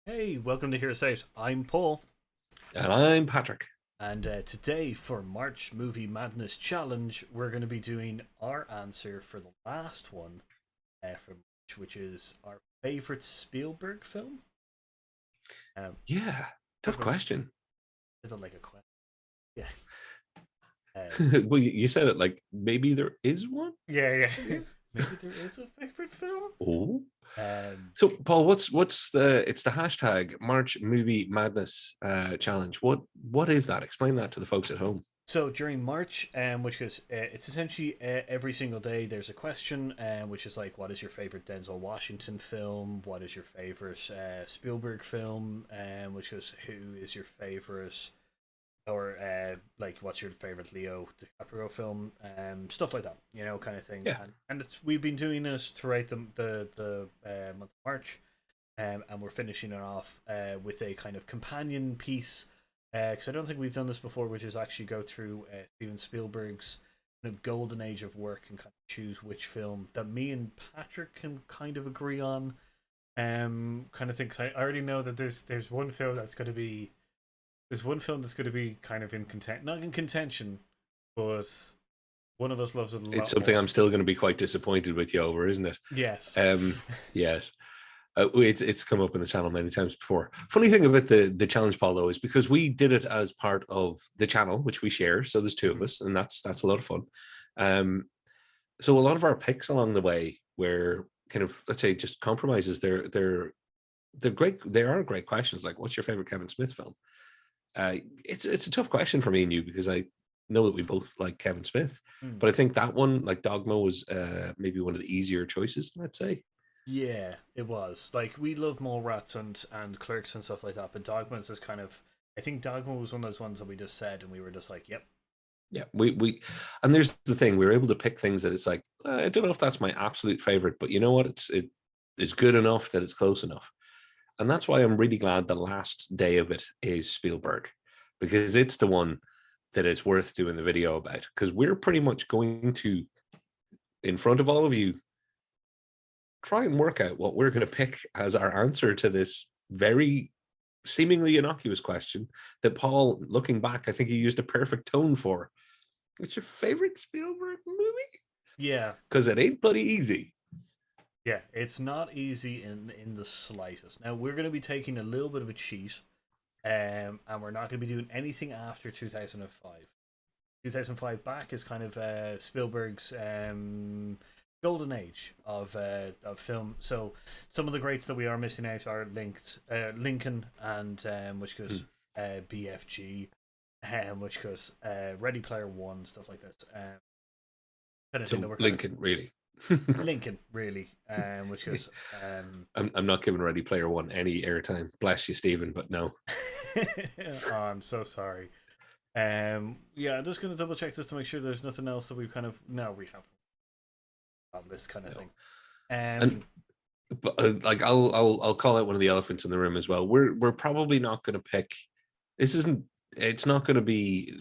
Hey, welcome to Hear Us Out. I'm Paul, And I'm Patrick. and today for March Movie Madness Challenge, we're going to be doing our answer for the last one from March, which is our favorite Spielberg film. Yeah, Bit tough of a, question. bit of like a question. Yeah. Well, you said it like maybe there is one. Yeah. Yeah. Maybe there is a favorite film. Oh, Um, so Paul, what's the it's the hashtag March Movie Madness challenge. What is that? Explain that to the folks at home. So during March, which is it's essentially every single day there's a question, which is like, what is your favorite Denzel Washington film? What is your favorite Spielberg film? Which is who is your favorite, or like what's your favorite Leo DiCaprio film? Stuff like that, kind of thing. Yeah, And it's we've been doing this throughout the month of March, and we're finishing it off with a kind of companion piece because I don't think we've done this before, which is actually go through Steven Spielberg's kind of golden age of work and kind of choose which film that me and Patrick can kind of agree on. Kind of thing. 'Cause I already know that there's one film that's going to be there's one film that's going to be kind of in content, not in contention, but one of us loves it a it's lot something more. I'm still going to be quite disappointed with you over, isn't it? Yes. Yes. It's come up in the channel many times before. Funny thing about the challenge, Paul, though, is because we did it as part of the channel, which we share. So there's two of Mhm. us, and that's a lot of fun. Um, so a lot of our picks along the way were kind of, let's say, just compromises. They're great. They are great questions. Like, what's your favorite Kevin Smith film? It's a tough question for me and you because I know that we both like Kevin Smith, Mm. but I think that one, like Dogma, was maybe one of the easier choices. Let's say. Yeah, it was. Like we love Mallrats and Clerks and stuff like that, but Dogma is just kind of. I think Dogma was one of those ones that we just said, and we were just like, "Yep, Yeah, and there's the thing, we were able to pick things that it's like, I don't know if that's my absolute favorite, but you know what? It's good enough that it's close enough. And that's why I'm really glad the last day of it is Spielberg, because it's the one that is worth doing the video about. Because we're pretty much going to, in front of all of you, try and work out what we're going to pick as our answer to this very seemingly innocuous question that Paul, looking back, I think he used a perfect tone for. What's your favorite Spielberg movie? yeah, Because it ain't bloody easy. yeah." It's not easy in the slightest. Now we're going to be taking a little bit of a cheat, and we're not going to be doing anything after 2005. 2005 back is kind of Spielberg's golden age of film. So some of the greats that we are missing out are linked Lincoln and which goes Mm. BFG, which goes Ready Player One, stuff like this. Kind of thing that So we're kind of Lincoln, really. Lincoln really, which goes. I'm not giving Ready Player One any airtime. Bless you, Stephen, but no. Oh, I'm so sorry. Yeah, I'm just gonna double check this to make sure there's nothing else that we've kind of no we have on this kind of thing. No. Um, And but like I'll call out one of the elephants in the room as well. We're probably not going to pick. This isn't. It's not going to be.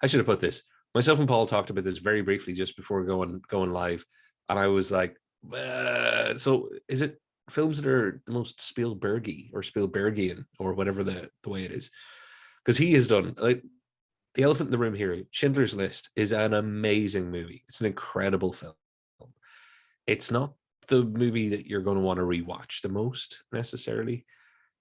I should have put this. Myself and Paul talked about this very briefly just before going live, and I was like, so is it films that are the most Spielbergy or Spielbergian or whatever the way it is? Because he has done like the elephant in the room here. Schindler's List is an amazing movie. It's an incredible film. It's not the movie that you're going to want to rewatch the most necessarily.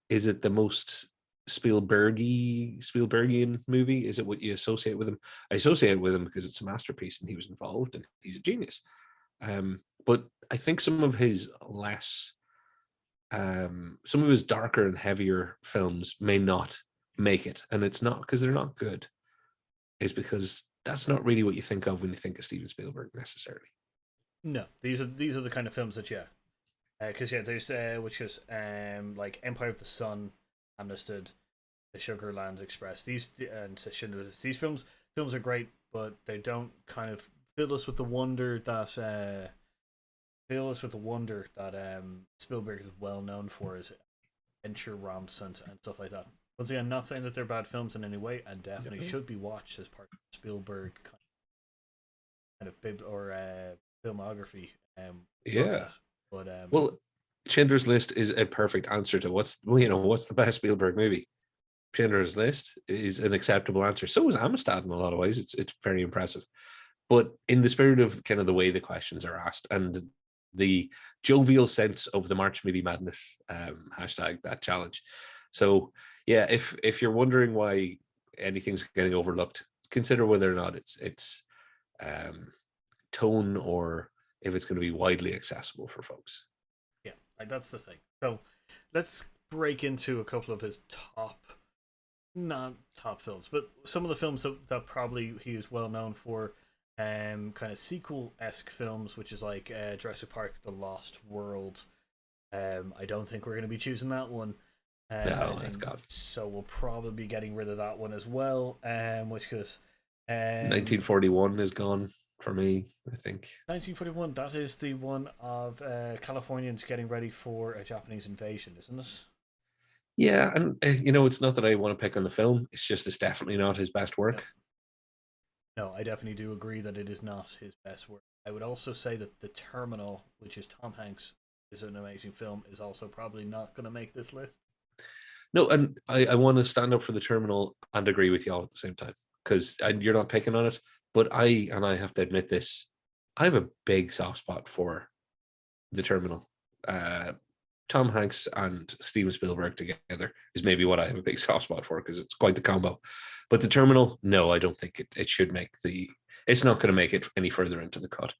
Is it the most Spielbergian movie? Is it what you associate with him? I associate it with him because it's a masterpiece and he was involved and he's a genius. But I think some of his darker and heavier films may not make it, and it's not because they're not good. It's because that's not really what you think of when you think of Steven Spielberg necessarily. no, these are the kind of films that because yeah, there's which is like Empire of the Sun, Amistad, The Sugarlands Express. These and Schindler's. These films are great, but they don't kind of fill us with the wonder that Spielberg is well known for his adventure romps and stuff like that. Once again, I'm not saying that they're bad films in any way, and definitely Yeah. should be watched as part of Spielberg kind of bib or filmography look Yeah. at. But Well, Schindler's List is a perfect answer to what's the best Spielberg movie. Schindler's List is an acceptable answer. So is Amistad in a lot of ways. It's very impressive. But in the spirit of kind of the way the questions are asked and the jovial sense of the March Movie Madness hashtag, that challenge. So yeah, if you're wondering why anything's getting overlooked, consider whether or not it's tone or if it's going to be widely accessible for folks. Yeah, that's the thing. So let's break into a couple of his not top films, but some of the films that probably he is well known for, kind of sequel-esque films, which is like Jurassic Park: The Lost World. I don't think we're going to be choosing that one. No, that's gone. So we'll probably be getting rid of that one as well. Which goes. 1941 is gone for me, I think. 1941. That is the one of Californians getting ready for a Japanese invasion, isn't it? Yeah, and it's not that I want to pick on the film. It's just it's definitely not his best work. No, I definitely do agree that it is not his best work. I would also say that The Terminal, which is Tom Hanks, is an amazing film, is also probably not going to make this list. No, and I want to stand up for The Terminal and agree with you all at the same time, because you're not picking on it, but I have to admit this, I have a big soft spot for The Terminal. Tom Hanks and Steven Spielberg together is maybe what I have a big soft spot for, because it's quite the combo. But The Terminal, no, I don't think it should make it's not going to make it any further into the cut.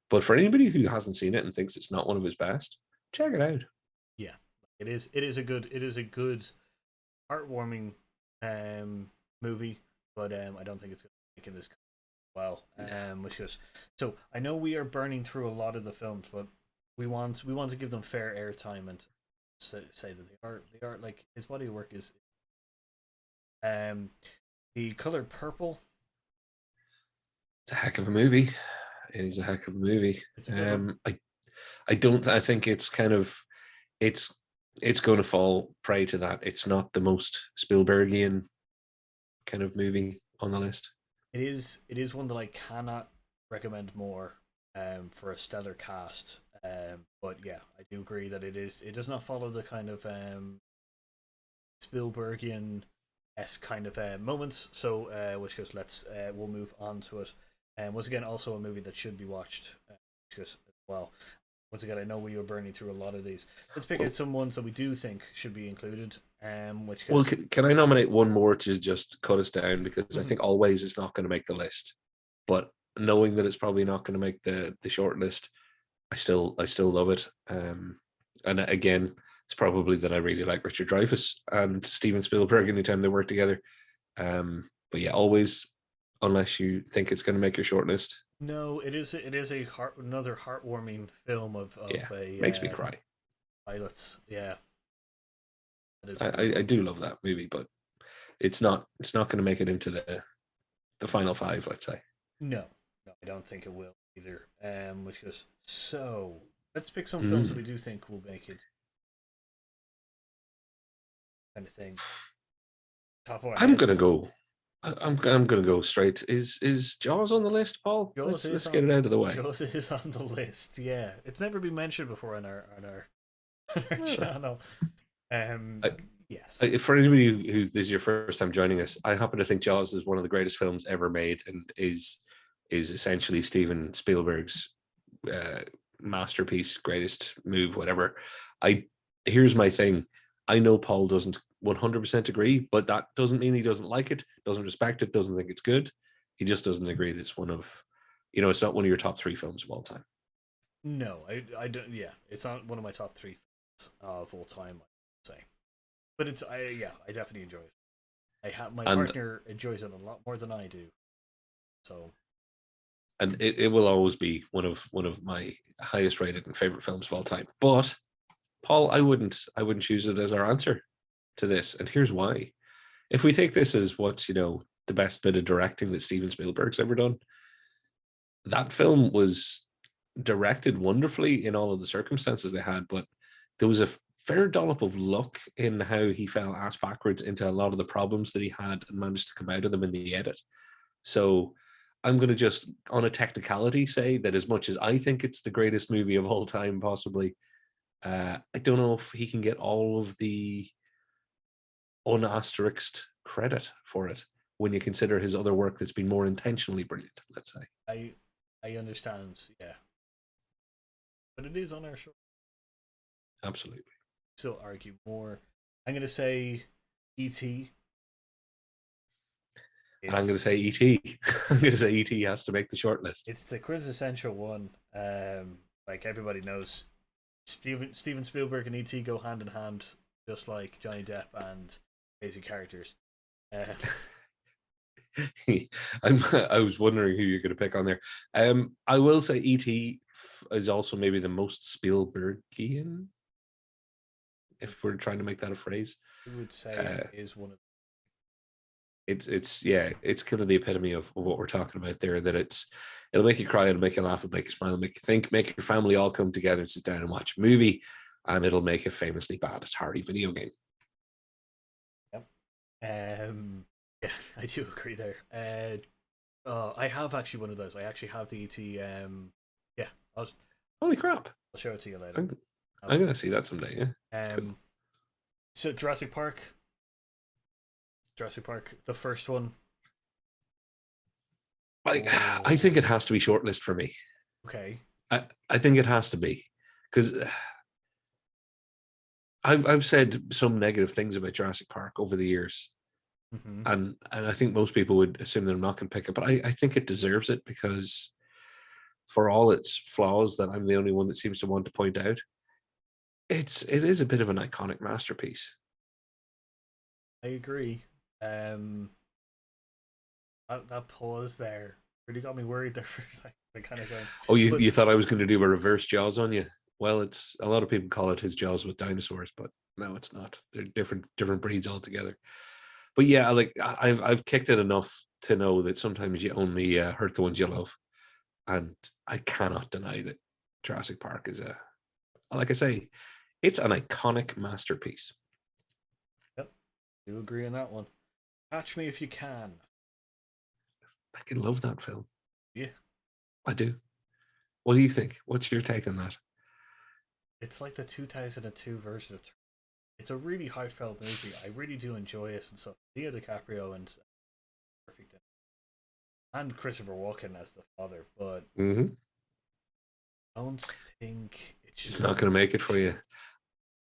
But for anybody who hasn't seen it and thinks it's not one of his best, check it out. Yeah, it is a good heartwarming movie, but I don't think it's going to make it this well. Which is, so I know we are burning through a lot of the films, but we want to give them fair airtime and say that they are like, his body of work is. The Color Purple. It's a heck of a movie. It is a heck of a movie. I think it's kind of it's going to fall prey to that. It's not the most Spielbergian kind of movie on the list. It is one that I cannot recommend more for a stellar cast. But yeah, I do agree that it does not follow the kind of Spielbergian kind of moments. So which goes, we'll move on to it. Once again, also a movie that should be watched, which goes as well. Once again, I know we were burning through a lot of these. Let's pick out some ones that we do think should be included. Which goes, well, can I nominate one more to just cut us down, because I think Always is not going to make the list, but knowing that it's probably not going to make the short list, I still love it. And again, it's probably that I really like Richard Dreyfuss and Steven Spielberg anytime they work together. But yeah, Always, unless you think it's going to make your short list. No, it is another heartwarming film of makes me cry. Pilots, yeah. I do love that movie, but it's not going to make it into the final five, let's say. No, I don't think it will either. Which goes, so let's pick some films that we do think will make it. Kind of thing. I'm gonna go straight. Is Jaws on the list, Paul? Let's get it out of the way. Jaws is on the list. Yeah, it's never been mentioned before on our channel. Yes. For anybody who's this is your first time joining us, I happen to think Jaws is one of the greatest films ever made, and is essentially Steven Spielberg's masterpiece, greatest move, whatever. Here's my thing. I know Paul doesn't 100% agree, but that doesn't mean he doesn't like it, doesn't respect it, doesn't think it's good. He just doesn't agree that it's one of, it's not one of your top three films of all time. No, I don't. Yeah, it's not one of my top three films of all time, I'd say. But I definitely enjoy it. My partner enjoys it a lot more than I do. So. And it will always be one of my highest rated and favorite films of all time. But Paul, I wouldn't choose it as our answer to this, and here's why. If we take this as what's the best bit of directing that Steven Spielberg's ever done, that film was directed wonderfully in all of the circumstances they had, but there was a fair dollop of luck in how he fell ass backwards into a lot of the problems that he had and managed to come out of them in the edit. So I'm going to just, on a technicality, say that as much as I think it's the greatest movie of all time, possibly, I don't know if he can get all of the unasterished credit for it when you consider his other work that's been more intentionally brilliant, let's say. I understand, yeah, but it is on our show. Absolutely. Still argue more. I'm gonna say E.T. And I'm It's going to say E.T. I'm going to say E.T. has to make the shortlist. it's the quintessential one. Like everybody knows, Steven Spielberg and E.T. go hand in hand, just like Johnny Depp and basic characters. Uh, I was wondering who you're going to pick on there. I will say E.T. is also maybe the most Spielbergian, if we're trying to make that a phrase. I would say Uh, it is one of. it's yeah, it's kind of the epitome of what we're talking about there. That it'll make you cry, it'll make you laugh, it'll make you smile, it'll make you think, make your family all come together and sit down and watch a movie, and it'll make a famously bad Atari video game. Yep. Yeah, I do agree there. I have actually one of those. I actually have the ET. Yeah, I'll Holy crap! I'll show it to you later. I'm gonna see that someday. Yeah. Cool. So Jurassic Park, the first one. I think it has to be shortlist for me. Okay. I think it has to be, because I've said some negative things about Jurassic Park over the years, and I think most people would assume that I'm not going to pick it, but I think it deserves it, because for all its flaws that I'm the only one that seems to want to point out, it is a bit of an iconic masterpiece. I agree. That pause there really got me worried there for a second. I kind of going. Oh, you thought I was going to do a reverse Jaws on you? Well, it's a lot of people call it his Jaws with dinosaurs, but no, it's not. They're different breeds altogether. But yeah, like I've kicked it enough to know that sometimes you only hurt the ones you love, and I cannot deny that Jurassic Park is like I say, it's an iconic masterpiece. Yep, do agree on that one. Catch Me If You Can. I can love that film. Yeah, I do. What do you think? What's your take on that? it's like the 2002 version of. It's a really heartfelt movie. I really do enjoy it and stuff. Leo DiCaprio and perfect, and Christopher Walken as the father, but I don't think it's not going to make it for you.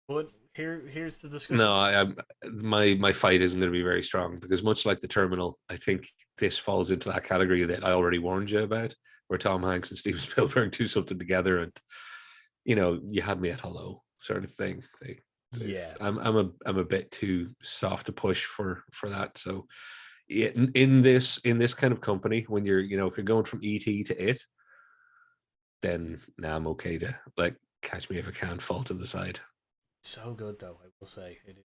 But here's the discussion. No, my fight isn't going to be very strong, because much like The Terminal, I think this falls into that category that I already warned you about, where Tom Hanks and Steven Spielberg do something together, and you had me at hello sort of thing. Yeah, I'm a bit too soft to push for that. So in this kind of company, when you're if you're going from ET to It, then now I'm okay to like Catch Me If I Can fall to the side. So good though, I will say it is.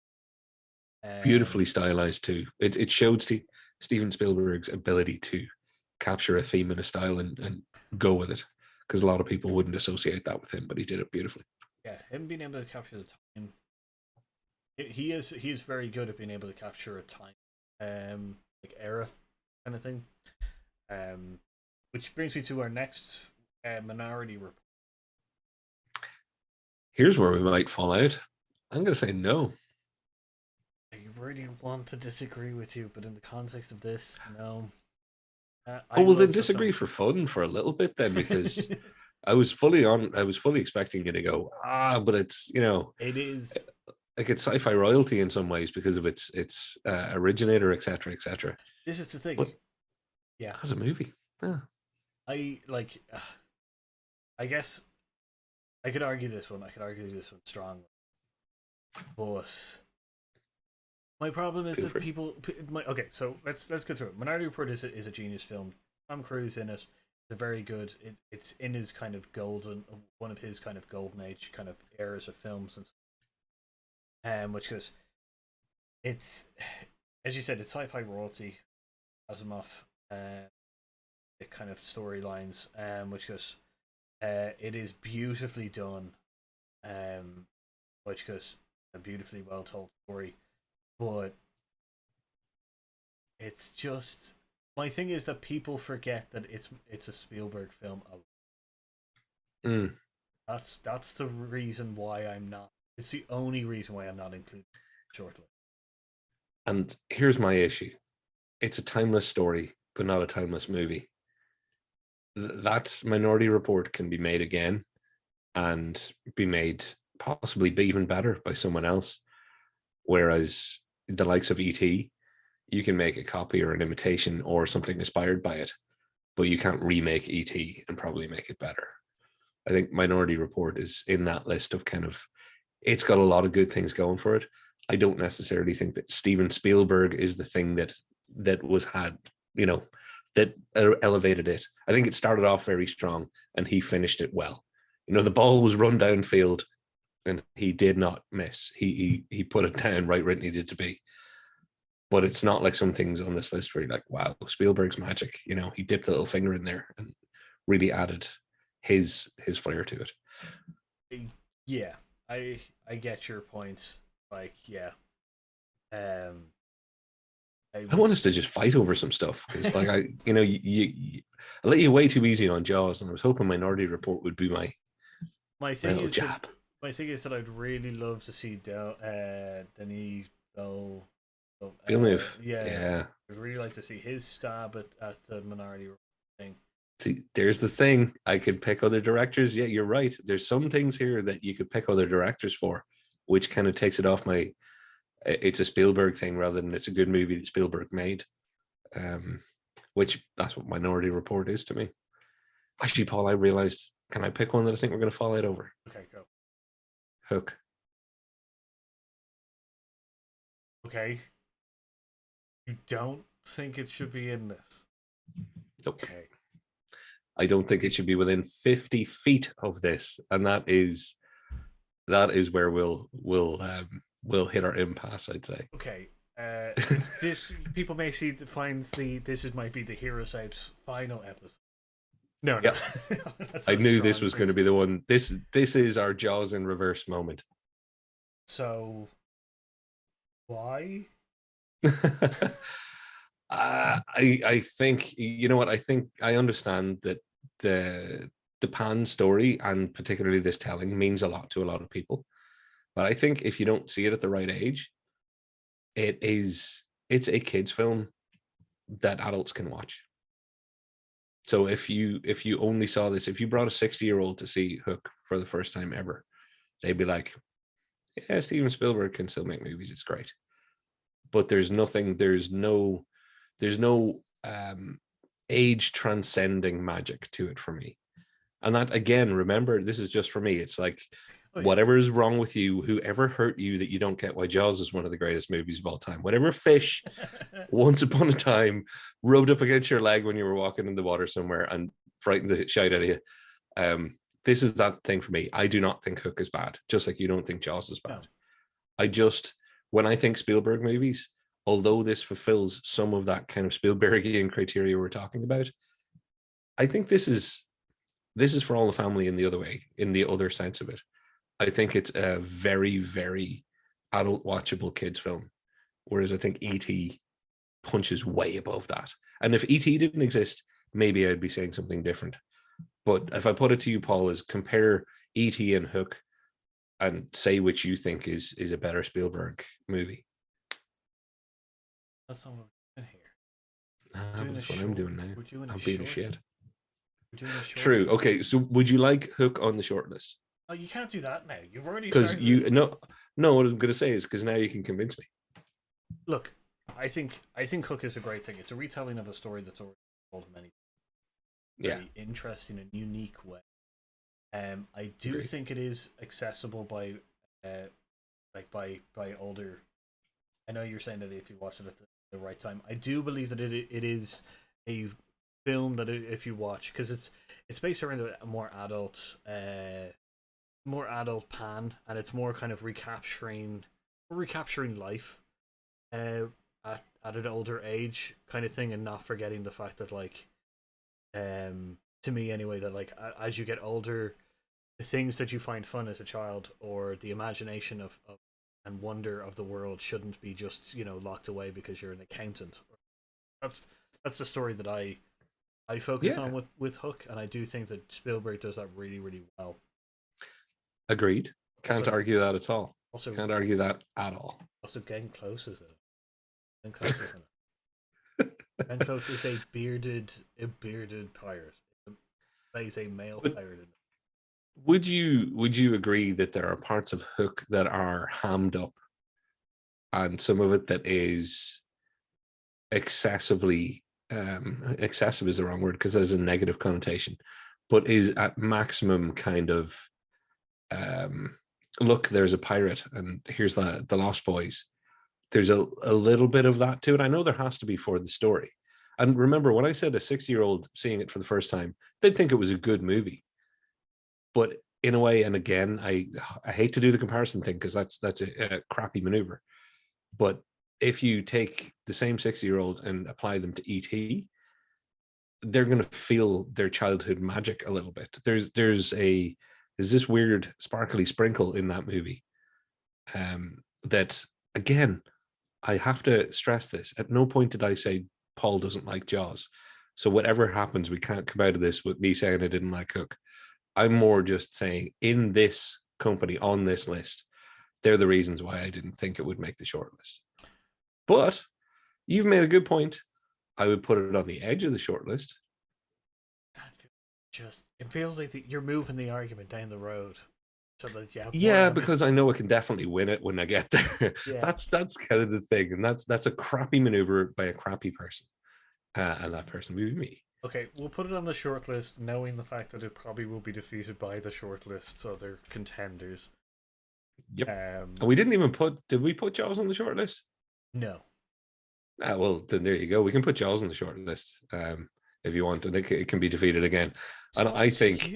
Beautifully stylized too. It showed Steven Spielberg's ability to capture a theme and a style and go with it, because a lot of people wouldn't associate that with him, but he did it beautifully. Yeah, him being able to capture the time. He is very good at being able to capture a time, like era kind of thing. Which brings me to our next Minority Report. Here's where we might fall out. I'm going to say no. I really want to disagree with you, but in the context of this, no. Then disagree for fun for a little bit then, because I was fully expecting you to go, but it's, it is like it's sci-fi royalty in some ways because of its originator, etc., etc. This is the thing. But yeah, as a movie, yeah. I guess I could argue this one. Strongly, but my problem is that people. Okay, so let's go through it. Minority Report is a genius film. Tom Cruise in it. It's very good. It's in his kind of one of his kind of golden age kind of eras of films, and which goes. It's, as you said, it's sci-fi royalty, Asimov, the kind of storylines, which goes. It is beautifully done, which goes a beautifully well told story, but it's just my thing is that people forget that it's a Spielberg film. That's the reason why I'm not. It's the only reason why I'm not included shortly. And here's my issue: it's a timeless story, but not a timeless movie. That Minority Report can be made again and be made possibly be even better by someone else. Whereas the likes of ET, you can make a copy or an imitation or something inspired by it, but you can't remake ET and probably make it better. I think Minority Report is in that list of kind of, it's got a lot of good things going for it. I don't necessarily think that Steven Spielberg is the thing that was had, you know, that elevated it. I think it started off very strong and he finished it well. You know, the ball was run downfield and he did not miss. He put it down right where it needed to be. But it's not like some things on this list where you're like, wow, Spielberg's magic. You know, he dipped a little finger in there and really added his flair to it. Yeah, I get your point. Like, yeah, um, I want us to just fight over some stuff because, like, I, you know, I let you way too easy on Jaws, and I was hoping Minority Report would be my thing little is jab. my thing is that I'd really love to see Denis Villeneuve. Villeneuve, Yeah, yeah. I'd really like to see his stab at the Minority Report thing. See, there's the thing. I could pick other directors. Yeah, you're right. There's some things here that you could pick other directors for, which kind of takes it off my. It's a Spielberg thing rather than it's a good movie that Spielberg made. Which that's what Minority Report is to me. Actually, Paul, I realized. Can I pick one that I think we're going to fall out over? Okay, go. Hook. Okay. You don't think it should be in this? Nope. Okay. I don't think it should be within 50 feet of this, and that is where we'll hit our impasse, I'd say. Okay. This people may find this might be the Heroes Out final episode. No, yep. No. I knew this was going to be the one. This is our Jaws in reverse moment. So, why? I think, you know what, I think I understand that the Pan story and particularly this telling means a lot to a lot of people, but I think if you don't see it at the right age, it's a kids film that adults can watch. So if you only saw this, if you brought a 60-year-old to see Hook for the first time ever, they'd be like, yeah, Steven Spielberg can still make movies, it's great. But there's no age transcending magic to it for me. And that, again, remember, this is just for me. It's like, whatever is wrong with you, whoever hurt you that you don't get why Jaws is one of the greatest movies of all time, whatever fish once upon a time rubbed up against your leg when you were walking in the water somewhere and frightened the shit out of you, this is that thing for me. I do not think Hook is bad, just like you don't think Jaws is bad. No. When I think Spielberg movies, although this fulfills some of that kind of Spielbergian criteria we're talking about, I think this is for all the family in the other way, in the other sense of it. I think it's a very, very adult watchable kids film, whereas I think E.T. punches way above that. And if E.T. didn't exist, maybe I'd be saying something different. But if I put it to you, Paul, is compare E.T. and Hook and say which you think is a better Spielberg movie. That's not what we're doing here. That's what I'm doing now. I'm being a shit. True. Okay, so would you like Hook on the short list? Oh, you can't do that now. You've already started. Because no. What I'm going to say is because now you can convince me. Look, I think Hook is a great thing. It's a retelling of a story that's already told many. Very interesting and unique way. I do think it is accessible by older. I know you're saying that if you watch it at the right time, I do believe that it is a film that if you watch, because it's based around a more adult Pan, and it's more kind of recapturing life at an older age kind of thing, and not forgetting the fact that, like, to me anyway, that, like, as you get older, the things that you find fun as a child, or the imagination of and wonder of the world, shouldn't be just, locked away because you're an accountant. That's the story that I focus on with Hook, and I do think that Spielberg does that really, really well. Agreed. Can't Also, argue that at all. also, Can't argue that at all. also, Glenn Close is it? Glenn Close is in it. Glenn Close is a bearded pirate. He plays a male But pirate in it. would you agree that there are parts of Hook that are hammed up, and some of it that is excessively excessive is the wrong word because there's a negative connotation, but is at maximum kind of look, there's a pirate and here's the Lost Boys. There's a little bit of that to it. I know there has to be for the story. And remember, when I said a 60-year-old seeing it for the first time, they'd think it was a good movie. But in a way, and again, I hate to do the comparison thing because that's a crappy maneuver. But if you take the same 60-year-old and apply them to ET, they're going to feel their childhood magic a little bit. There's this weird sparkly sprinkle in that movie that, again, I have to stress this. At no point did I say Paul doesn't like Jaws. So whatever happens, we can't come out of this with me saying I didn't like Hook. I'm more just saying in this company, on this list, they're the reasons why I didn't think it would make the shortlist. But you've made a good point. I would put it on the edge of the shortlist. It feels like you're moving the argument down the road. So that you have Yeah, because I know I can definitely win it when I get there. Yeah. That's kind of the thing, and that's a crappy maneuver by a crappy person, and that person would be me. Okay, we'll put it on the shortlist, knowing the fact that it probably will be defeated by the shortlist, so they're contenders. Yep. And we didn't even did we put Jaws on the shortlist? No. Well, then there you go. We can put Jaws on the shortlist if you want, and it can be defeated again. And I think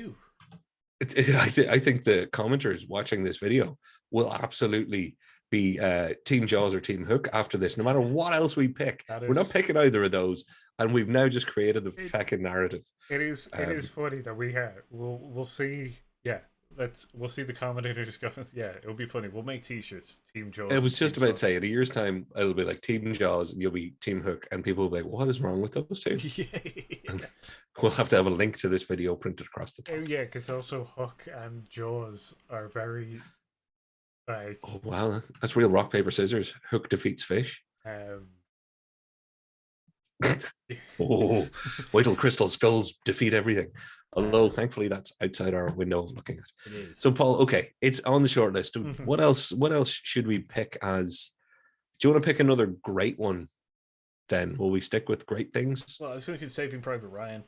I think the commenters watching this video will absolutely be Team Jaws or Team Hook after this. No matter what else we pick, we're not picking either of those, and we've now just created the fucking narrative. It is funny that we'll see. Yeah, we'll see the commentators go. Yeah, it'll be funny. We'll make T-shirts. Team Jaws. It was just about to say, in a year's time, it'll be like Team Jaws, and you'll be Team Hook, and people will be like, "What is wrong with those two?" Yeah. We'll have to have a link to this video printed across the top. Yeah, because also Hook and Jaws are very like. Oh wow, that's real rock paper scissors. Hook defeats fish. Oh, wait till crystal skulls defeat everything. Although thankfully that's outside our window looking at. It is. So Paul, okay, it's on the short list. What else should we pick as? Do you want to pick another great one? Then will we stick with great things? Well, I was thinking Saving Private Ryan.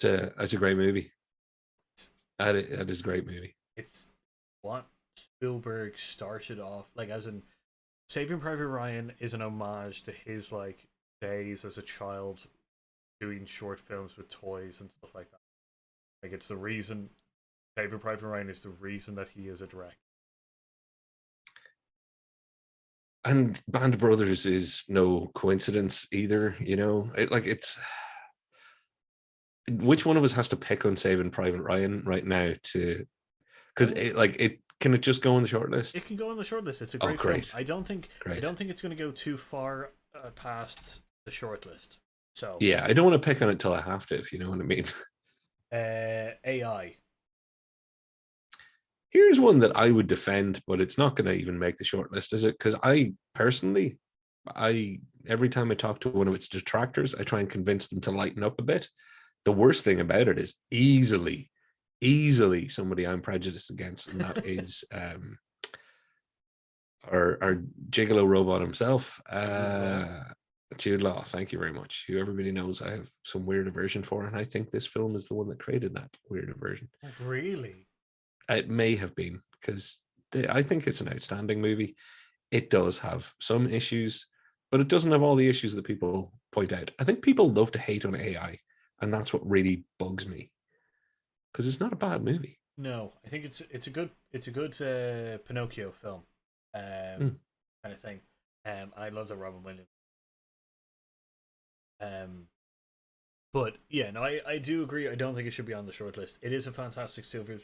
That's a great movie. That is a great movie. It's what Spielberg started off like, as in Saving Private Ryan is an homage to his like days as a child doing short films with toys and stuff like that. Like, it's the reason Saving Private Ryan is the reason that he is a director. And Band of Brothers is no coincidence either, you know. It's which one of us has to pick on Saving Private Ryan right now because it can it just go on the short list? It can go on the short list. It's a great film. I don't think it's going to go too far past the short list. So yeah, I don't want to pick on it till I have to, if you know what I mean. AI. Here's one that I would defend, but it's not going to even make the short list, is it? Because I personally, every time I talk to one of its detractors, I try and convince them to lighten up a bit. The worst thing about it is easily somebody I'm prejudiced against, and that is our gigolo robot himself, Jude Law. Thank you very much. Who everybody knows I have some weird aversion for, and I think this film is the one that created that weird aversion. Really? It may have been, because I think it's an outstanding movie. It does have some issues, but it doesn't have all the issues that people point out. I think people love to hate on AI, and that's what really bugs me, because it's not a bad movie. No, I think it's a good Pinocchio film, kind of thing. I love the Robin Williams. But yeah, no, I do agree. I don't think it should be on the short list. It is a fantastic Steven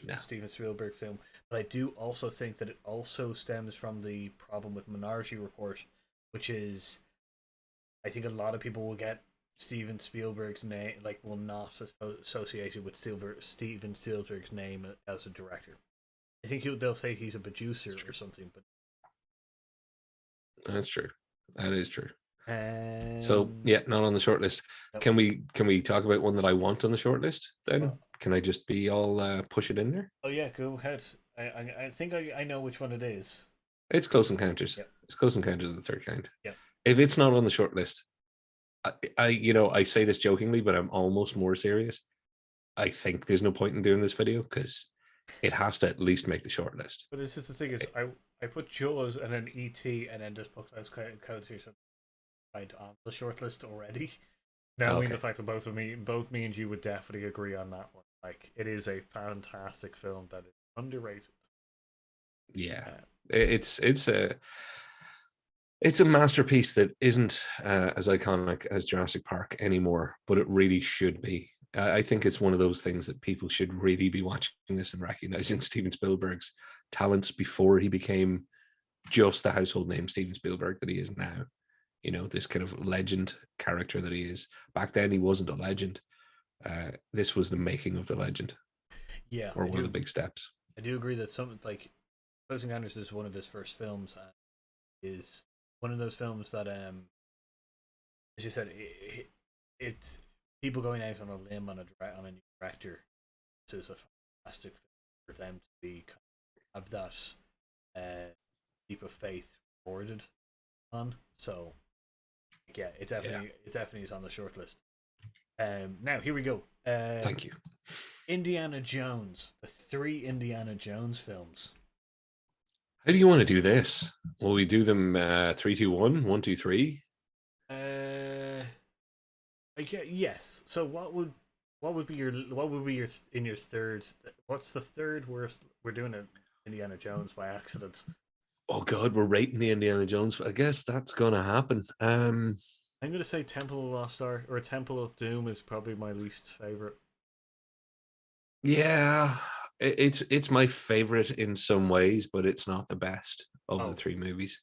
Spielberg film, but I do also think that it also stems from the problem with Minority Report, which is, I think a lot of people will get Steven Spielberg's name like will not associated with Steven Spielberg's name as a director. I think they'll say he's a producer or something, but That's true. That is true. So um, yeah, not on the short list. Nope. Can we talk about one that I want on the short list then? Oh. Can I just be all push it in there? Oh yeah, go ahead. I think I know which one it is. It's Close Encounters. Yep. It's Close Encounters of the Third Kind. Yep. If it's not on the short list, I say this jokingly, but I'm almost more serious. I think there's no point in doing this video because it has to at least make the short list. But this is the thing is I put Jaws and then E.T. and then just put Close Encounters on the short list already. Knowing the fact that both me and you would definitely agree on that one. Like it is a fantastic film that is underrated. Yeah, it's a masterpiece that isn't as iconic as Jurassic Park anymore, but it really should be. I think it's one of those things that people should really be watching this and recognizing Steven Spielberg's talents before he became just the household name Steven Spielberg that he is now. You know, this kind of legend character that he is. Back then, he wasn't a legend. This was the making of the legend. Yeah, or one of the big steps. I do agree that something like Close Encounters is one of his first films, and is one of those films that, as you said, it's people going out on a limb on a new director. This is a fantastic film for them to be have that leap of faith recorded on. So yeah, it definitely is on the short list. Now here we go. Thank you. Indiana Jones, the 3 Indiana Jones films. How do you want to do this? Will we do them 3, 2, 1, 1, 2, 3? Yes. So what would be your in your third? What's the third worst? We're doing it Indiana Jones by accident. Oh God, we're rating the Indiana Jones. I guess that's gonna happen. I'm gonna say Temple of Lost Ark or Temple of Doom is probably my least favorite. Yeah, it's my favorite in some ways, but it's not the best of the 3 movies.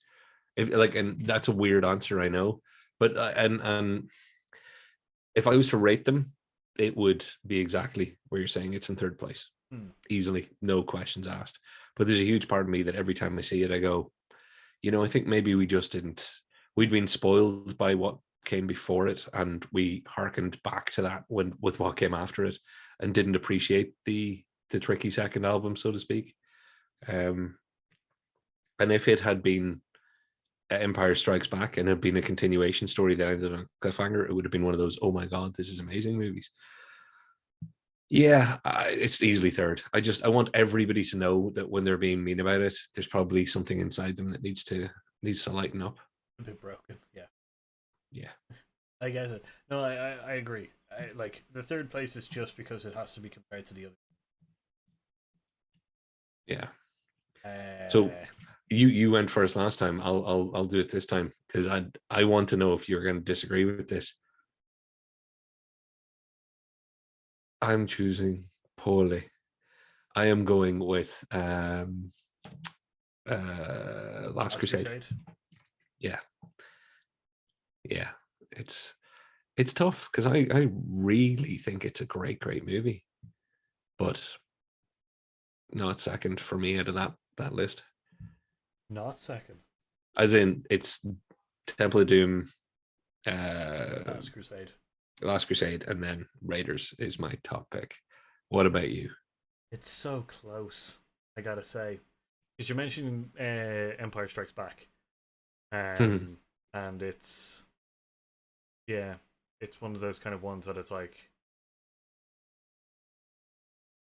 And that's a weird answer, I know, but and if I was to rate them, it would be exactly where you're saying it's in third place, easily, no questions asked. But there's a huge part of me that every time I see it, I go, I think maybe we'd been spoiled by what came before it, and we hearkened back to that with what came after it, and didn't appreciate the tricky second album, so to speak. And if it had been Empire Strikes Back and had been a continuation story that ended on a cliffhanger, it would have been one of those, oh my God, this is amazing movies. Yeah, it's easily third. I want everybody to know that when they're being mean about it, there's probably something inside them that needs to lighten up. A bit broken, yeah. Yeah, I get it. No, I agree. Like the third place is just because it has to be compared to the other. Yeah. So you went first last time. I'll do it this time because I want to know if you're going to disagree with this. I'm choosing poorly. I am going with Last Crusade. Yeah. It's tough because I really think it's a great movie, but not second for me out of that list. Not second. As in, it's Temple of Doom, Last Crusade, and then Raiders is my top pick. What about you? It's so close, I gotta say, because you're mentioning Empire Strikes Back, and it's one of those kind of ones that it's like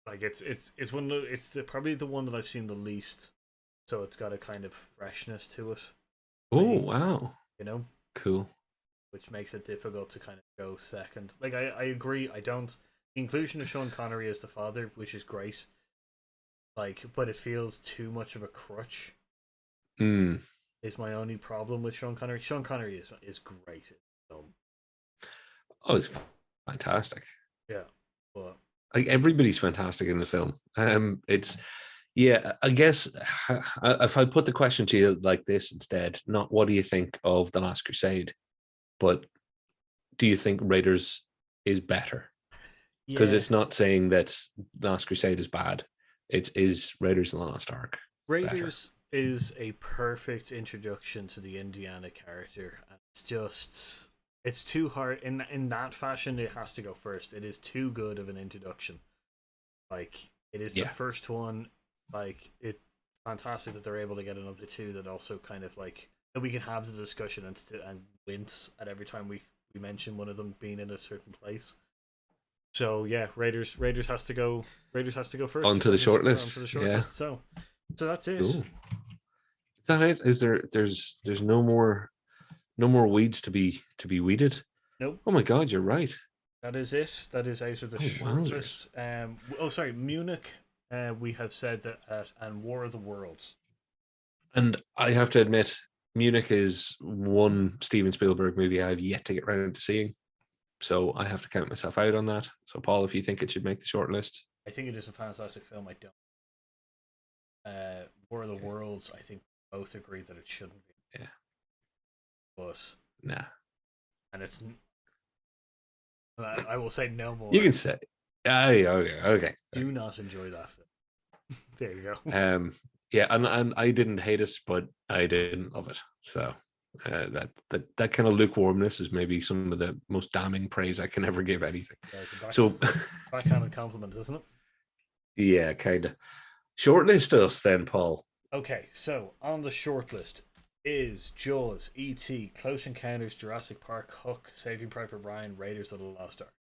it's one of probably the one that I've seen the least, so it's got a kind of freshness to it. Oh wow! Cool. Which makes it difficult to kind of go second. Like I agree. The inclusion of Sean Connery as the father, which is great. Like, but it feels too much of a crutch. Is my only problem with Sean Connery. Sean Connery is great in the film. Oh, it's fantastic. Yeah, but like everybody's fantastic in the film. I guess if I put the question to you like this instead, not what do you think of The Last Crusade, but do you think Raiders is better? Because Yeah, it's not saying that Last Crusade is bad. It is Raiders of the Lost Ark better. Raiders is a perfect introduction to the Indiana character, and it's too hard in that fashion. It has to go first. It is too good of an introduction. Like it is the Yeah. first one. Like it's fantastic that they're able to get another two that also kind of like that we can have the discussion and wince at every time we mention one of them being in a certain place. So yeah, Raiders has to go. Raiders has to go first. Onto the short Onto list. the short Yeah. list. So that's it. Cool. Is that it? Is there? There's no more weeds to be weeded. Nope. Oh my God, you're right. That is it. That is out of the Oh, short wowzers. list. Oh, sorry, Munich. We have said that and War of the Worlds. And I have to admit, Munich is one Steven Spielberg movie I've yet to get around to seeing. So I have to count myself out on that. So Paul, if you think it should make the short list. I think it is a fantastic film. I don't. War of the Okay. Worlds. I think both agree that it shouldn't be. Yeah. But Nah. and it's. I will say no more. You can say. Okay. Do not enjoy that film. There you go. Yeah, and I didn't hate it, but I didn't love it. So that kind of lukewarmness is maybe some of the most damning praise I can ever give anything. Yeah, So backhanded compliment, isn't it? yeah, kind of. Shortlist us then, Paul. Okay, so on the shortlist is Jaws, E.T., Close Encounters, Jurassic Park, Hook, Saving Private Ryan, Raiders of the Lost Ark.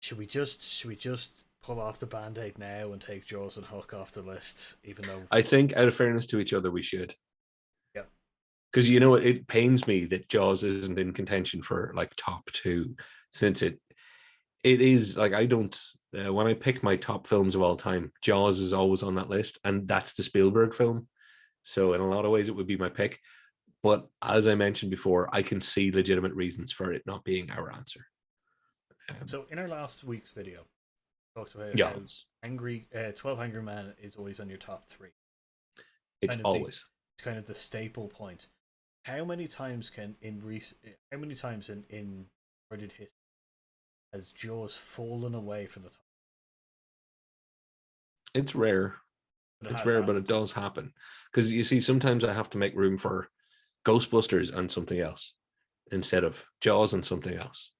Should we just pull off the band-aid now and take Jaws and Hook off the list, even though I think, out of fairness to each other, we should. Yep. Because you know it pains me that Jaws isn't in contention for like top two, since it is like I don't. When I pick my top films of all time, Jaws is always on that list, and that's the Spielberg film. So in a lot of ways, it would be my pick. But as I mentioned before, I can see legitimate reasons for it not being our answer. So in our last week's video, we talked about how Jaws. 12 Angry Men is always on your top three. It's Kind of always. It's kind of the staple point. How many times in recorded history has Jaws fallen away from the top? It's rare. But It's rare, but it does happen. Because you see, sometimes I have to make room for Ghostbusters and something else instead of Jaws and something else.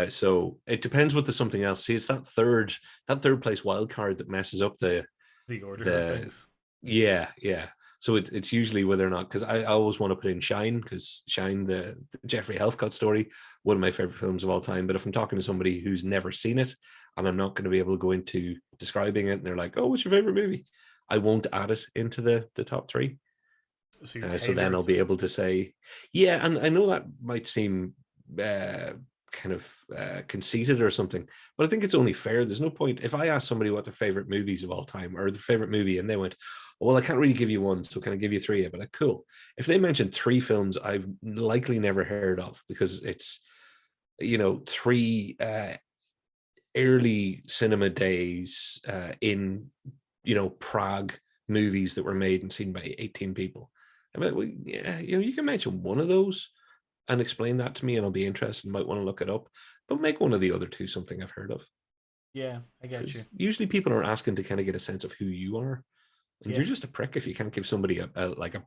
So it depends what the something else. See, it's that third place wild card that messes up the order of things. Yeah. So it's usually whether or not, because I always want to put in Shine, because Shine, the Jeffrey Helfgott story, one of my favorite films of all time. But if I'm talking to somebody who's never seen it and I'm not going to be able to go into describing it, and they're like, "Oh, what's your favorite movie?" I won't add it into the top three. So then I'll be able to say, yeah, and I know that might seem kind of conceited or something, but I think it's only fair. There's no point if I ask somebody what their favorite movies of all time or the favorite movie, and they went, well, I can't really give you one, so can I give you three? But like, cool. If they mentioned three films I've likely never heard of, because it's, three early cinema days in, Prague movies that were made and seen by 18 people. I mean, well, yeah, you can mention one of those and explain that to me, and I'll be interested and might want to look it up. But make one of the other two something I've heard of. Yeah, I get you. Usually people are asking to kind of get a sense of who you are. And you're just a prick if you can't give somebody a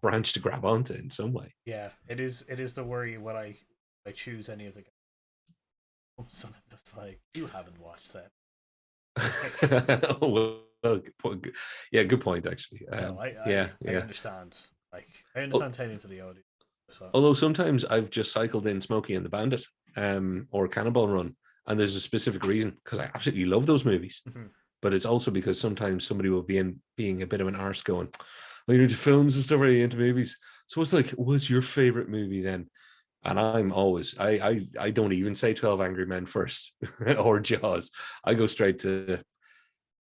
branch to grab onto in some way. Yeah, it is the worry when I choose any of the guys. Son of this, like, you haven't watched that. Oh, well, yeah, good point, actually. No, I understand. Like, I understand telling to the audience. So. Although sometimes I've just cycled in Smokey and the Bandit or Cannonball Run, and there's a specific reason, because I absolutely love those movies. Mm-hmm. But it's also because sometimes somebody will be being a bit of an arse going, well, you're into films and stuff, are you into movies? So it's like, what's your favorite movie then? And I'm always, I don't even say 12 Angry Men first or Jaws. I go straight to,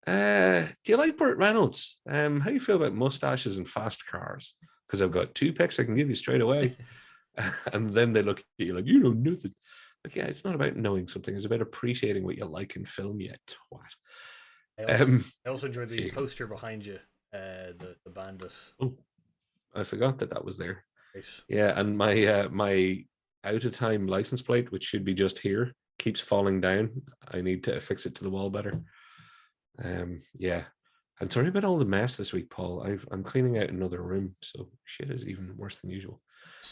do you like Burt Reynolds? How do you feel about mustaches and fast cars? Because I've got two picks I can give you straight away. And then they look at you like, you know nothing. Like, yeah, it's not about knowing something. It's about appreciating what you like in film, you twat. I also enjoyed the poster behind you, the bandit. Oh, I forgot that was there. Right. Yeah, and my out of time license plate, which should be just here, keeps falling down. I need to affix it to the wall better. Yeah. And sorry about all the mess this week, Paul. I'm cleaning out another room, so shit is even worse than usual.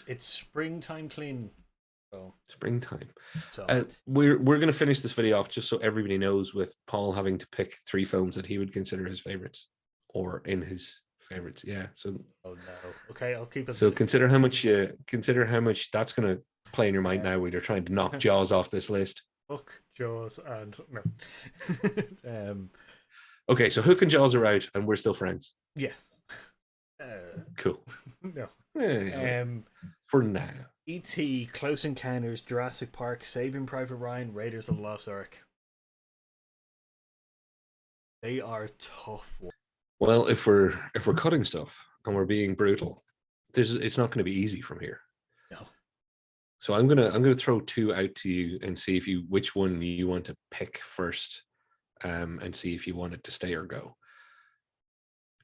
It's springtime clean. So Springtime. so We're gonna finish this video off just so everybody knows, with Paul having to pick 3 films that he would consider his favorites, or in his favorites. Yeah. So oh no. Okay, I'll keep it. so consider how much that's gonna play in your mind now when you're trying to knock Jaws off this list. Hook, Jaws, and no. Okay, so Hook and Jaws are out, and we're still friends. Yes. Cool. No. Yeah, for now. E.T., Close Encounters, Jurassic Park, Saving Private Ryan, Raiders of the Lost Ark. They are tough. Well, if we're cutting stuff and we're being brutal, it's not going to be easy from here. No. So I'm gonna throw 2 out to you and see which one you want to pick first, and see if you want it to stay or go.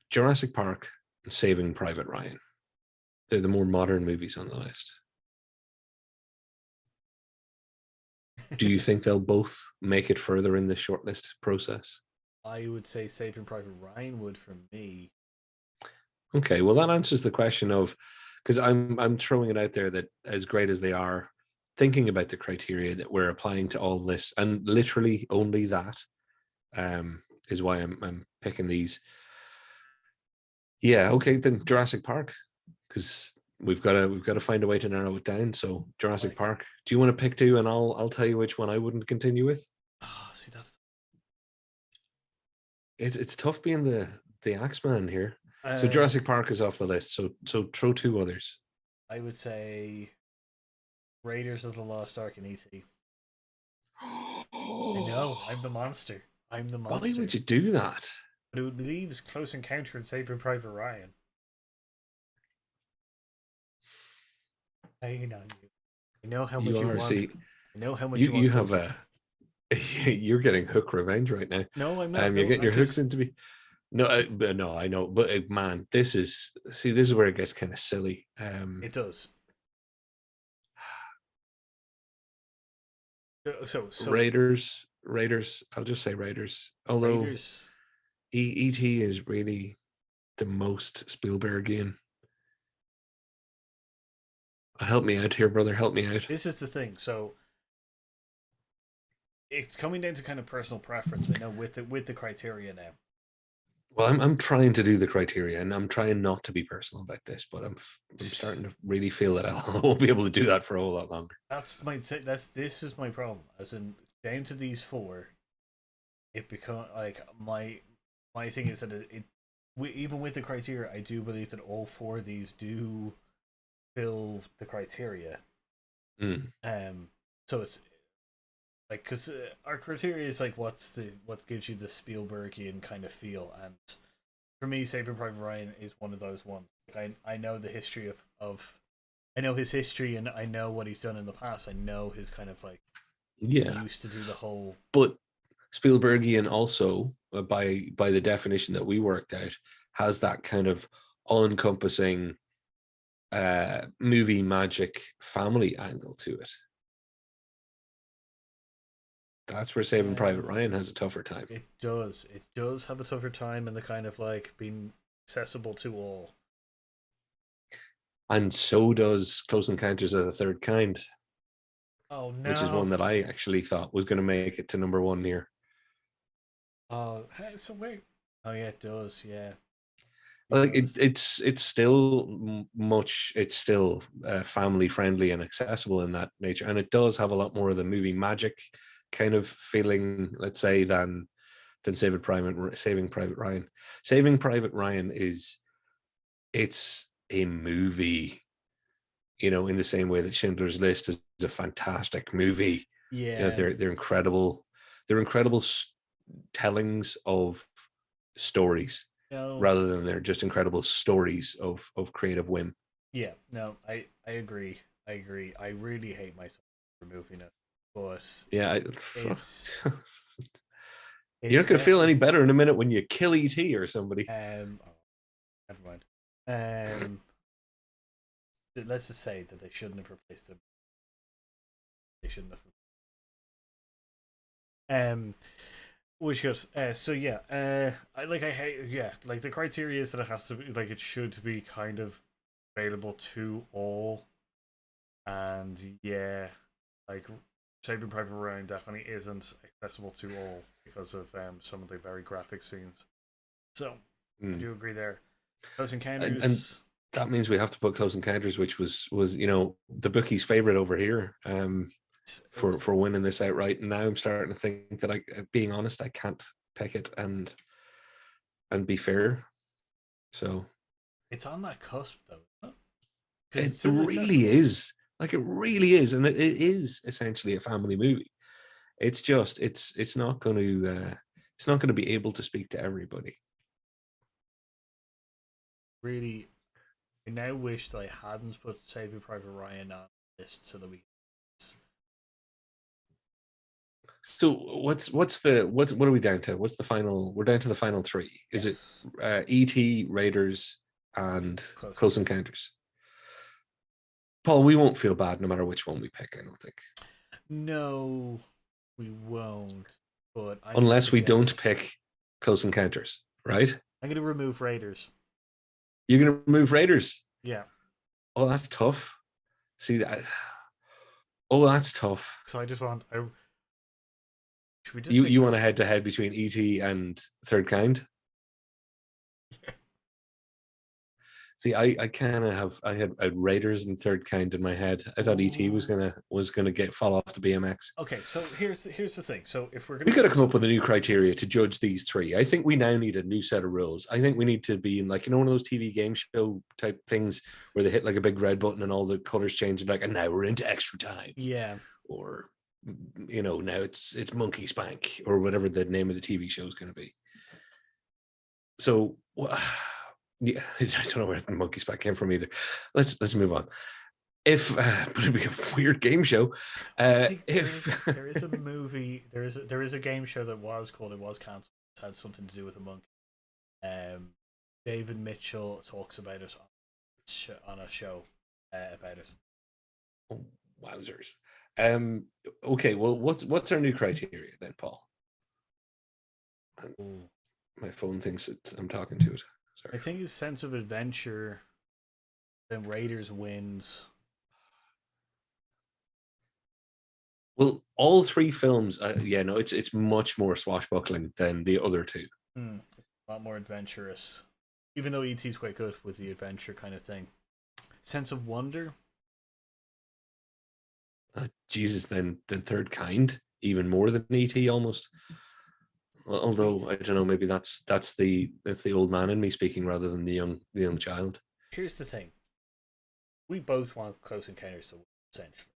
Jurassic Park and Saving Private Ryan. They're the more modern movies on the list. Do you think they'll both make it further in the shortlist process? I would say Saving Private Ryan would for me. Okay, well that answers the question of, because I'm throwing it out there that as great as they are, thinking about the criteria that we're applying to all this, and literally only that, is why I'm picking these. Yeah, okay, then Jurassic Park, because we've got to find a way to narrow it down. So Jurassic Park. Do you want to pick 2, and I'll tell you which one I wouldn't continue with? Oh, see, that's it's tough being the Axeman here. So Jurassic Park is off the list. So throw 2 others. I would say Raiders of the Lost Ark and E.T. I know, I'm the monster. I'm the monster. Why would you do that? But it leaves Close Encounter and Saving Private Ryan. I know how much you want. See, I know how much you have a. You're getting Hook revenge right now. No, I'm not. You're getting your hooks into me. No, but no, I know. But man, this is where it gets kind of silly. It does. So Raiders. I'll just say Raiders. Although Raiders. E.T. is really the most Spielbergian. Help me out here, brother. Help me out. This is the thing. So it's coming down to kind of personal preference. I know with the criteria now. Well, I'm trying to do the criteria, and I'm trying not to be personal about this, but I'm starting to really feel that I won't be able to do that for a whole lot longer. That's my this is my problem. As in, down to these 4, it become like my thing is that even with the criteria, I do believe that all 4 of these do fill the criteria. So it's like, because our criteria is like what gives you the Spielbergian kind of feel, and for me, Saving Private Ryan is one of those ones. Like, I know the history of I know his history, and I know what he's done in the past. I know his kind of like, he used to do the whole. But Spielbergian also, by the definition that we worked out, has that kind of all-encompassing movie magic family angle to it. That's where Saving Private Ryan has a tougher time. It does have a tougher time, and the kind of like being accessible to all. And so does Close Encounters of the Third Kind. Oh no! Which is one that I actually thought was going to make it to number 1 here. Oh, so wait. Oh yeah, it does. Yeah. Like it's still family friendly and accessible in that nature, and it does have a lot more of the movie magic kind of feeling, let's say, than Saving Private Ryan. Saving Private Ryan it's a movie, in the same way that Schindler's List is a fantastic movie. Yeah, they're incredible. They're incredible tellings of stories. No. Rather than they're just incredible stories of creative whim. Yeah, no, I agree. I really hate myself for moving it, but yeah, it's you're not going to feel any better in a minute when you kill ET or somebody. Never mind. Let's just say that they shouldn't have replaced them. they shouldn't have. Which goes. So yeah. I hate. Yeah. Like the criteria is that it has to be like it should be kind of available to all. And yeah, like Saving Private Ryan definitely isn't accessible to all because of some of the very graphic scenes. So I do agree there. Close Encounters. And that means we have to put Close Encounters, which was the bookie's favorite over here, for winning this outright. And now I'm starting to think that being honest, I can't pick it and be fair. So it's on that cusp, though. It really is. Like it really is, and it is essentially a family movie. It's just it's not going to be able to speak to everybody. Really, I now wish that I hadn't put Saving Private Ryan on the list so that we. So what are we down to? What's the final? We're down to the final three. Is it E.T., Raiders, and Close Encounters? Paul, we won't feel bad no matter which one we pick, I don't think. No, we won't. But unless we don't pick Close Encounters, right? I'm going to remove Raiders. You're going to remove Raiders? Yeah. Oh, that's tough. See that? Oh, that's tough. So I just want. You want a head-to-head between E.T. and Third Kind? Yeah. See, I kind of had Raiders and Third Kind in my head. I thought E.T. was gonna fall off the BMX. Okay, so here's the thing. So if we're we got to come up with a new criteria to judge these three. I think we now need a new set of rules. I think we need to be in one of those TV game show type things where they hit like a big red button and all the colors change and now we're into extra time. Yeah. Or now it's Monkey Spank or whatever the name of the TV show is going to be. So. Yeah, I don't know where the Monkey Spank came from either. Let's move on. But it'd be a weird game show. There is a movie, there is a game show that was called. It was cancelled. It had something to do with a monkey. David Mitchell talks about it on a show about it. Oh, wowzers. Okay, well, what's our new criteria then, Paul? My phone thinks I'm talking to it. Sorry. I think his sense of adventure, then Raiders wins. Well, all three films, it's much more swashbuckling than the other two. A lot more adventurous. Even though E.T.'s quite good with the adventure kind of thing. Sense of wonder? Jesus, then Third Kind, even more than E.T. almost. Although I don't know, maybe that's the old man in me speaking rather than the young child. Here's the thing: we both want Close Encounters to win, essentially.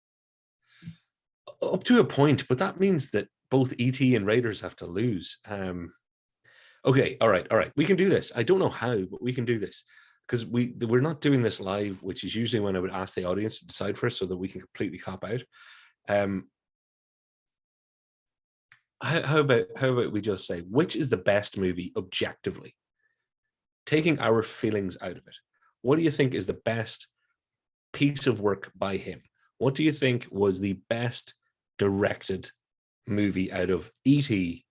Up to a point, but that means that both E.T. and Raiders have to lose. Okay, all right, we can do this. I don't know how, but we can do this because we're not doing this live, which is usually when I would ask the audience to decide for us so that we can completely cop out. How about we just say which is the best movie objectively, taking our feelings out of it? What do you think is the best piece of work by him? What do you think was the best directed movie out of E.T.,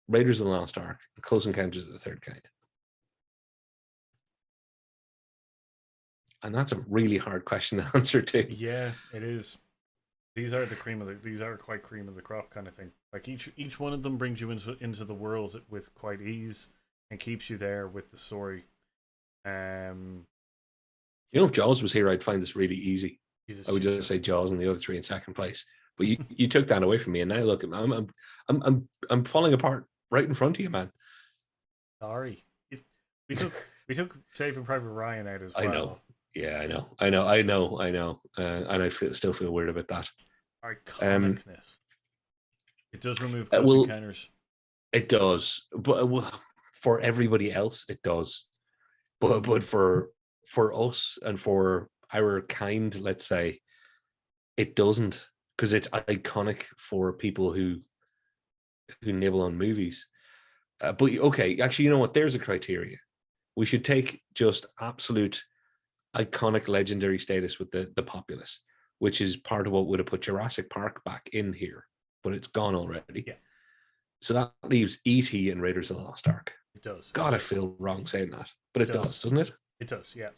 Raiders of the Lost Ark, and Close Encounters of the Third Kind? And that's a really hard question to answer too. Yeah, it is. These are quite cream of the crop kind of thing. Like each one of them brings you into the world with quite ease and keeps you there with the story. If Jaws was here, I'd find this really easy. I would just say Jaws and the other three in second place. But you took that away from me, and now look, I'm falling apart right in front of you, man. Sorry, we took Saving Private Ryan out as well. I know. Yeah, I know. And I still feel weird about that. Iconicness. It does remove Close Encounters. It does, but for everybody else, it does. But for us and for our kind, let's say, it doesn't, because it's iconic for people who nibble on movies. But okay, actually, you know what? There's a criteria. We should take just absolute iconic legendary status with the populace. which is part of what would have put Jurassic Park back in here, but it's gone already. Yeah. So that leaves E.T. and Raiders of the Lost Ark. It does. God, I feel wrong saying that, but it does, doesn't it? It does, yeah.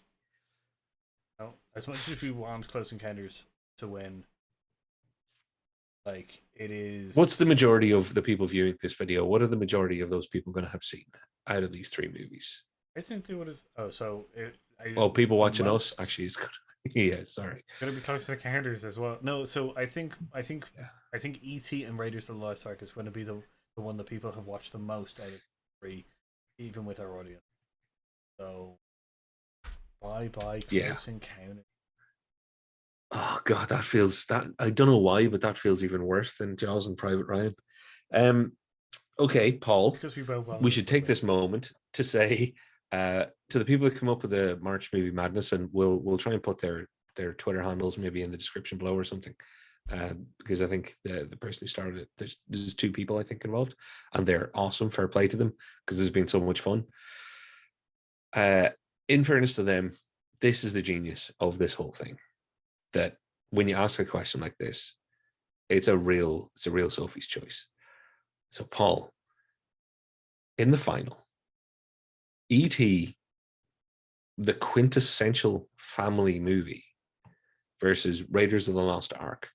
No, as much as we want Close Encounters to win, like, it is. What's the majority of the people viewing this video? What are the majority of those people going to have seen out of these 3 movies? I think they would have. Oh, so people watching us actually is good. Yeah, sorry. Gonna be Close Encounters as well. No, so I think E.T. and Raiders of the Lost Ark is going to be the one that people have watched the most out of the 3, even with our audience. So, bye Close Encounters. Oh God, that feels that I don't know why, but that feels even worse than Jaws and Private Ryan. Okay, Paul. Because we should take this moment to say to the people that come up with the March Movie Madness, and we'll try and put their Twitter handles maybe in the description below or something. Because I think the person who started it, there's 2 people I think involved, and they're awesome. Fair play to them, because there's been so much fun. In fairness to them, this is the genius of this whole thing. That when you ask a question like this, it's a real Sophie's choice. So Paul, in the final, E.T., the quintessential family movie, versus Raiders of the Lost Ark,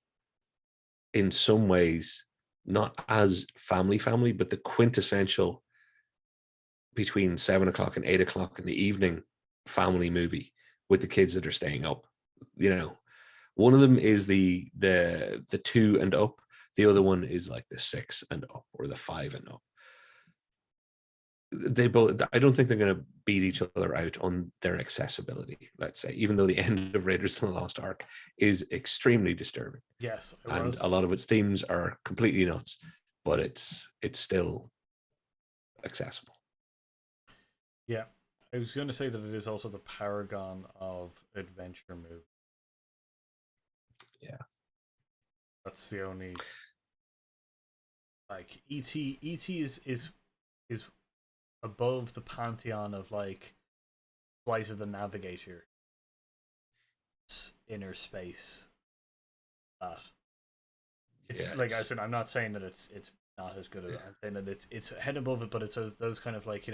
in some ways not as family, but the quintessential between 7 o'clock and 8 o'clock in the evening family movie with the kids that are staying up. One of them is the 2 and up. The other one is like the 6 and up, or the 5 and up. They both, I don't think they're going to beat each other out on their accessibility, let's say, even though the end of Raiders of the Lost Ark is extremely disturbing. Yes. And a lot of its themes are completely nuts, but it's still accessible. Yeah. I was going to say that it is also the paragon of adventure movie. Yeah. That's the only, like, E.T. is above the pantheon of, like, Flight of the Navigator, Inner Space. That it's like I said, I'm not saying that it's not as good as I'm saying that it's head above it, but it's those kind of, like,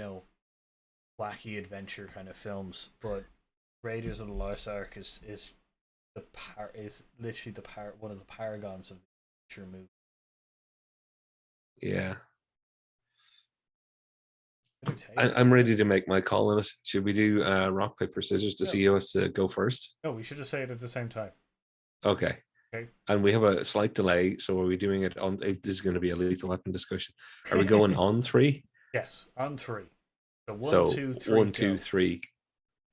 wacky adventure kind of films. But Raiders of the Lost Ark is literally one of the paragons of the adventure movie. Yeah. I'm ready to make my call on it. Should we do rock, paper, scissors to see who has to go first? No, we should just say it at the same time. Okay. And we have a slight delay, so are we doing it on? This is going to be a lethal weapon discussion. Are we going on 3? Yes, on 3. So 1, 2, 3.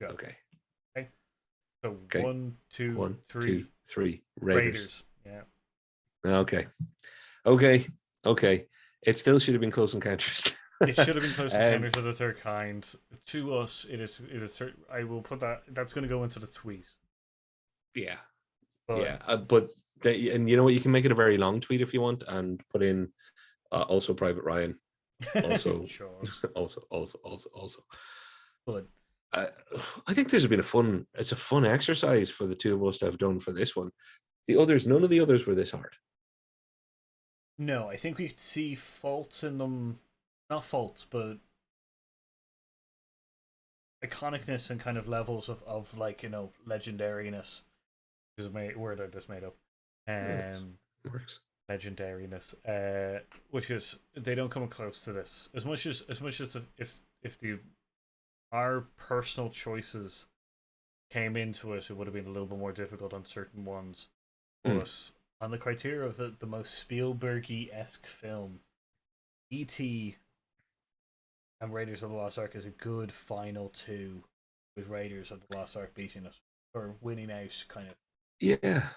Go. Okay. So 1, 2, 3. Raiders. Yeah. Okay. It still should have been Close Encounters. It should have been Close Encounters of the Third Kind. To us, it is. I will put that. That's going to go into the tweet. Yeah. But and you know what? You can make it a very long tweet if you want, and put in also Private Ryan. Also, sure. also. But I think this has been it's a fun exercise for the 2 of us to have done for this one. None of the others were this hard. No, I think we could see faults in them. Not faults, but iconicness and kind of levels of like, legendariness. Is a word I just made up. Works. Legendariness. Which is, they don't come close to this. As much as if our personal choices came into it would have been a little bit more difficult on certain ones. But on the criteria of the most Spielberg-esque film, E.T. and Raiders of the Lost Ark is a good final 2, with Raiders of the Lost Ark beating it, or winning out, kind of. Yeah,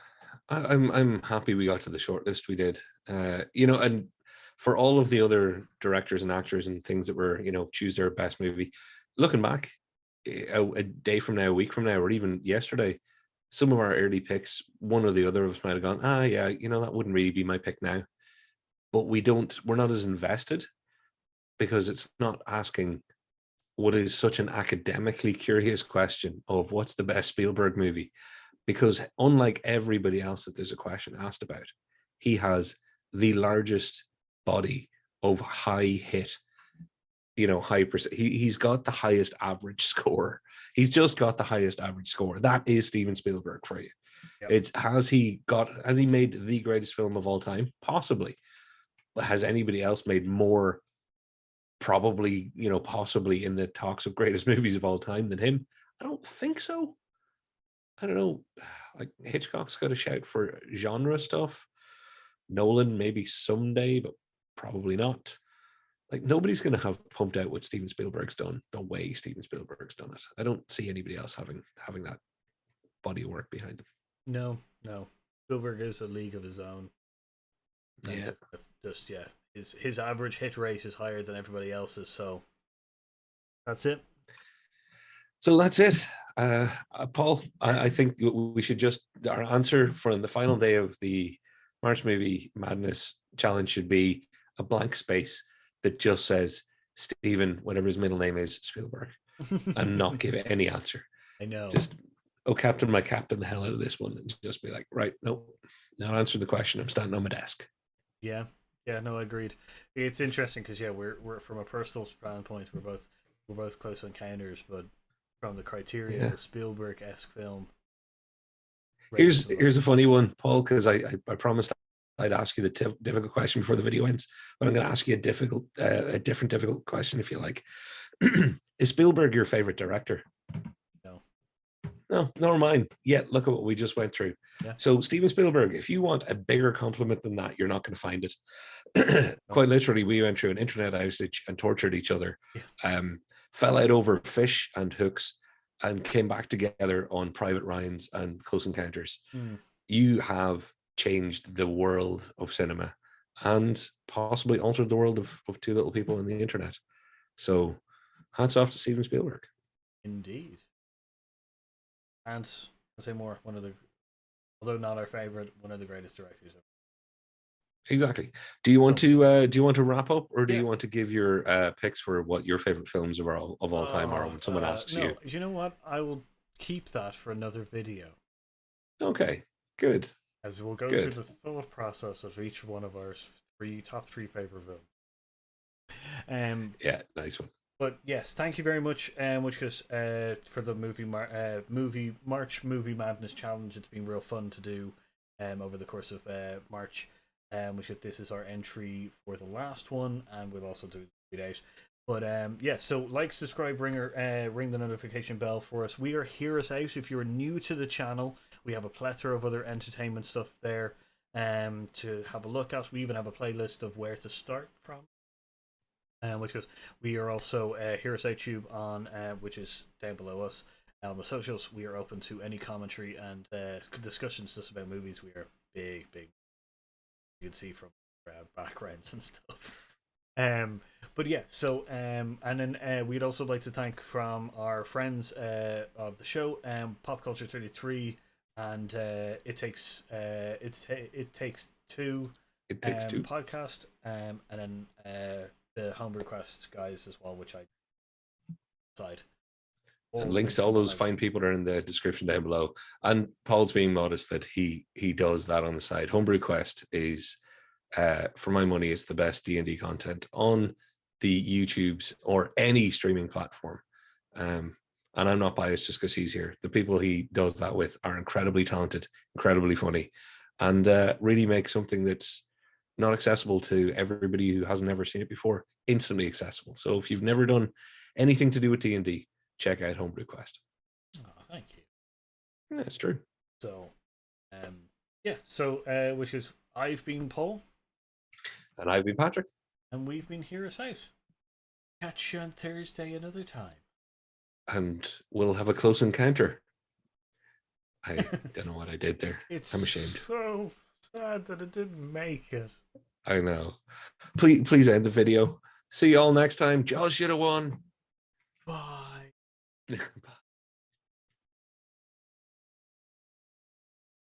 I'm happy we got to the shortlist we did. And for all of the other directors and actors and things that were, choose their best movie, looking back a day from now, a week from now, or even yesterday, some of our early picks, one or the other of us might have gone, that wouldn't really be my pick now. But we're not as invested, because it's not asking what is such an academically curious question of what's the best Spielberg movie, because unlike everybody else that there's a question asked about, he has the largest body of high hit, high percent. He's got the highest average score. He's just got the highest average score. That is Steven Spielberg for you. Yep. Has he made the greatest film of all time? Possibly. But has anybody else made more? Probably, possibly in the talks of greatest movies of all time than him? I don't think so. I don't know. Like Hitchcock's got a shout for genre stuff. Nolan maybe someday, but probably not. Like nobody's going to have pumped out what Steven Spielberg's done the way Steven Spielberg's done it. I don't see anybody else having that body of work behind them. No. Spielberg is a league of his own. Yeah. Just his average hit rate is higher than everybody else's. So that's it. So that's it. Paul, I think we should our answer for the final day of the March Movie Madness Challenge should be a blank space that just says Steven, whatever his middle name is, Spielberg, and not give it any answer. I know. Just, captain the hell out of this one and just be like, right, nope, not answer the question. I'm standing on my desk. Yeah, no, agreed. It's interesting because we're from a personal standpoint, we're both close encounters, but from the criteria, the Spielberg-esque film. Here's a funny one, Paul, because I promised I'd ask you the difficult question before the video ends, but I'm going to ask you a different difficult question if you like. Is Spielberg your favorite director? No, nor mine. Yet look at what we just went through. Yeah. So Steven Spielberg, if you want a bigger compliment than that, you're not going to find it. Quite literally, we went through an internet outage and tortured each other. Yeah. Fell out over fish and hooks and came back together on Private Ryan's and Close Encounters. You have changed the world of cinema and possibly altered the world of two little people on the internet. So hats off to Steven Spielberg. Indeed. And I'll say more, although not our favorite, one of the greatest directors ever. Exactly. Do you want to wrap up, or do you want to give your picks for what your favorite films of all time are when someone asks you? You know what? I will keep that for another video. Okay, good. As we'll go through the thought process of each one of our top three favorite films. Yeah, nice one. But yes, thank you very much, for the March Movie Madness Challenge. It's been real fun to do over the course of March. This is our entry for the last one, and we'll also do it out. But so like, subscribe, ring the notification bell for us. We are Hear Us Out. If you're new to the channel, we have a plethora of other entertainment stuff there to have a look at. We even have a playlist of where to start from. We are also Hear Us Out Tube on, which is down below us. On the socials, we are open to any commentary and discussions just about movies. We are big. You can see from backgrounds and stuff. But yeah, so and then we'd also like to thank from our friends of the show, Pop Culture 33, and it takes two podcast, and then the Homebrew Quest guys as well, which I decide. And links to all those fine people are in the description down below. And Paul's being modest that he does that on the side. Homebrew Quest is, for my money, it's the best D&D content on the YouTubes or any streaming platform. And I'm not biased just because he's here. The people he does that with are incredibly talented, incredibly funny, and really make something that's not accessible to everybody who hasn't ever seen it before, instantly accessible. So if you've never done anything to do with D&D, check out Homebrew Quest. Oh, thank you. That's true. So, which is, I've been Paul. And I've been Patrick. And we've been Hear Us Out. Catch you on Thursday another time. And we'll have a close encounter. I don't know what I did there. I'm ashamed. So sad that it didn't make it. I know. Please end the video. See you all next time. Josh should have won. Bye. Bye.